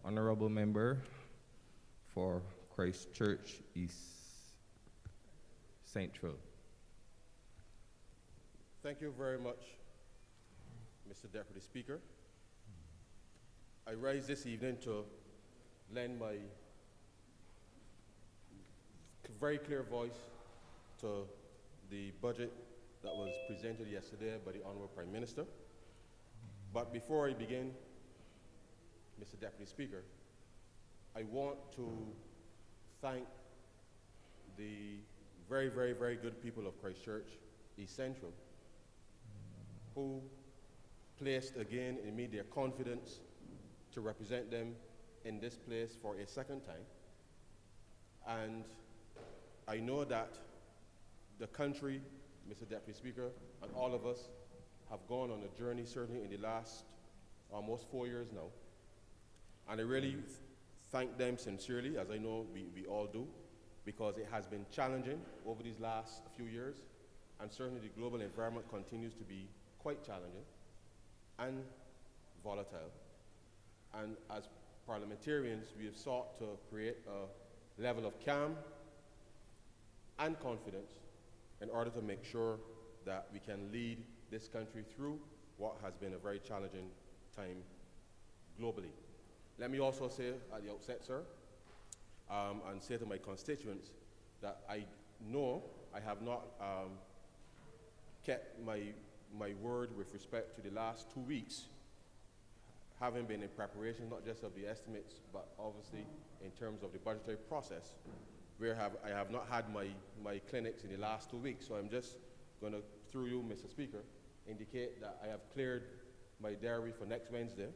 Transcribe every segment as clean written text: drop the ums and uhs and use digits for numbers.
Honourable Member for Christchurch East Central. Thank you very much, Mr. Deputy Speaker. I rise this evening to lend my very clear voice to the budget that was presented yesterday by the Honourable Prime Minister. But before I begin, Mr. Deputy Speaker, I want to thank the very, very, very good people of Christchurch East Central who placed again in me their confidence to represent them in this place for a second time. And I know that the country, Mr. Deputy Speaker, and all of us have gone on a journey certainly in the last almost 4 years now. And I really thank them sincerely, as I know we all do, because it has been challenging over these last few years, and certainly the global environment continues to be quite challenging and volatile. And as parliamentarians, we have sought to create a level of calm and confidence in order to make sure that we can lead this country through what has been a very challenging time globally. Let me also say at the outset, sir, and say to my constituents that I know I have not kept my word with respect to the last 2 weeks, having been in preparation not just of the estimates, but obviously in terms of the budgetary process, where I have not had my clinics in the last 2 weeks. So I'm just going to, through you, Mr. Speaker, indicate that I have cleared my diary for next Wednesday,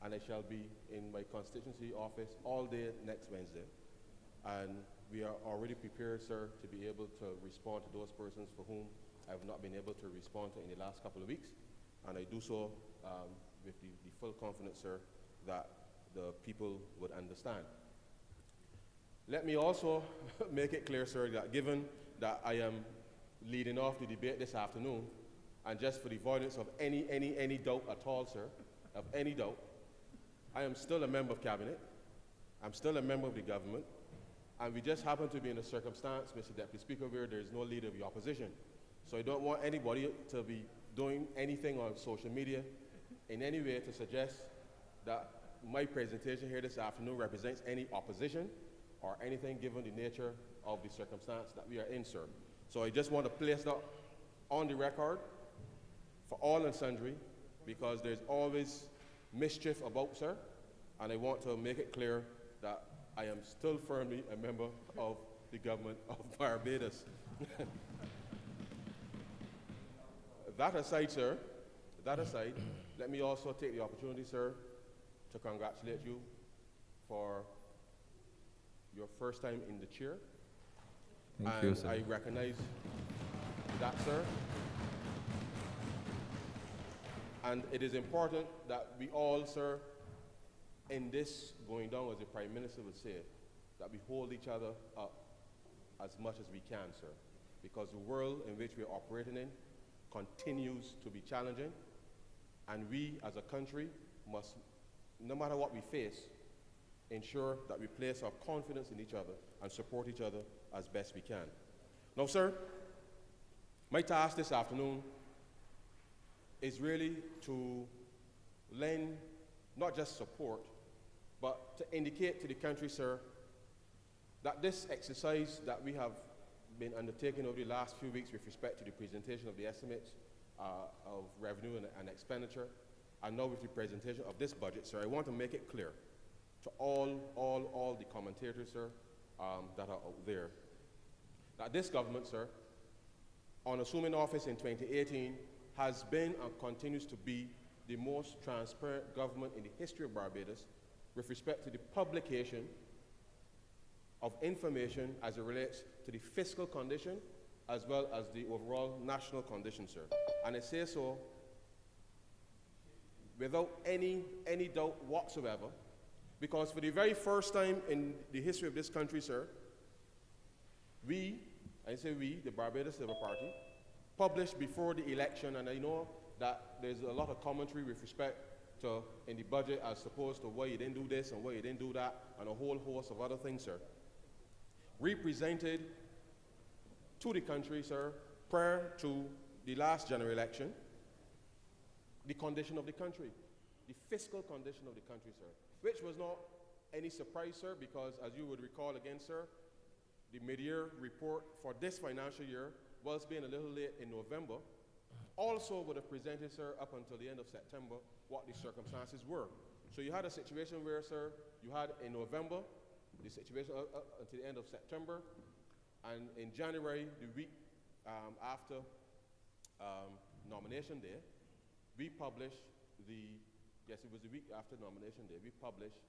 and I shall be in my constituency office all day next Wednesday. And we are already prepared, sir, to be able to respond to those persons for whom I have not been able to respond to in the last couple of weeks. And I do so with the full confidence, sir, that the people would understand. Let me also make it clear, sir, that given that I am leading off the debate this afternoon, and just for the avoidance of any doubt at all, sir, of any doubt, I am still a member of Cabinet, I'm still a member of the government, and we just happen to be in a circumstance, Mr. Deputy Speaker, where there is no leader of the opposition. So I don't want anybody to be doing anything on social media in any way to suggest that my presentation here this afternoon represents any opposition or anything given the nature of the circumstance that we are in, sir. So I just want to place that on the record for all and sundry, because there's always mischief about, sir, and I want to make it clear that I am still firmly a member of the government of Barbados. That aside, sir, let me also take the opportunity, sir, to congratulate you for your first time in the chair. Thank you, sir. I recognize that, sir. And it is important that we all, sir, in this going down, as the Prime Minister would say, that we hold each other up as much as we can, sir. Because the world in which we're operating in continues to be challenging, and we as a country must, no matter what we face, ensure that we place our confidence in each other and support each other as best we can. Now, sir, my task this afternoon is really to lend not just support, but to indicate to the country, sir, that this exercise that we have been undertaking over the last few weeks with respect to the presentation of the estimates of revenue and expenditure, and now with the presentation of this budget, sir, I want to make it clear to all the commentators, sir, that are out there, that this government, sir, on assuming office in 2018, has been and continues to be the most transparent government in the history of Barbados with respect to the publication of information as it relates to the fiscal condition as well as the overall national condition, sir. And I say so without any doubt whatsoever, because for the very first time in the history of this country, sir, we, I say we, the Barbados Labour Party, published before the election, and I know that there's a lot of commentary with respect in the budget as opposed to why you didn't do this and why you didn't do that, and a whole host of other things, sir. We presented to the country, sir, prior to the last general election, the condition of the country, the fiscal condition of the country, sir, which was not any surprise, sir, because as you would recall again, sir, the mid-year report for this financial year was being a little late in November. Also would have presented, sir, up until the end of September, what the circumstances were. So you had a situation where, sir, you had in November, the situation until the end of September, and in January, the week after nomination day, we published yes, it was the week after nomination day, we published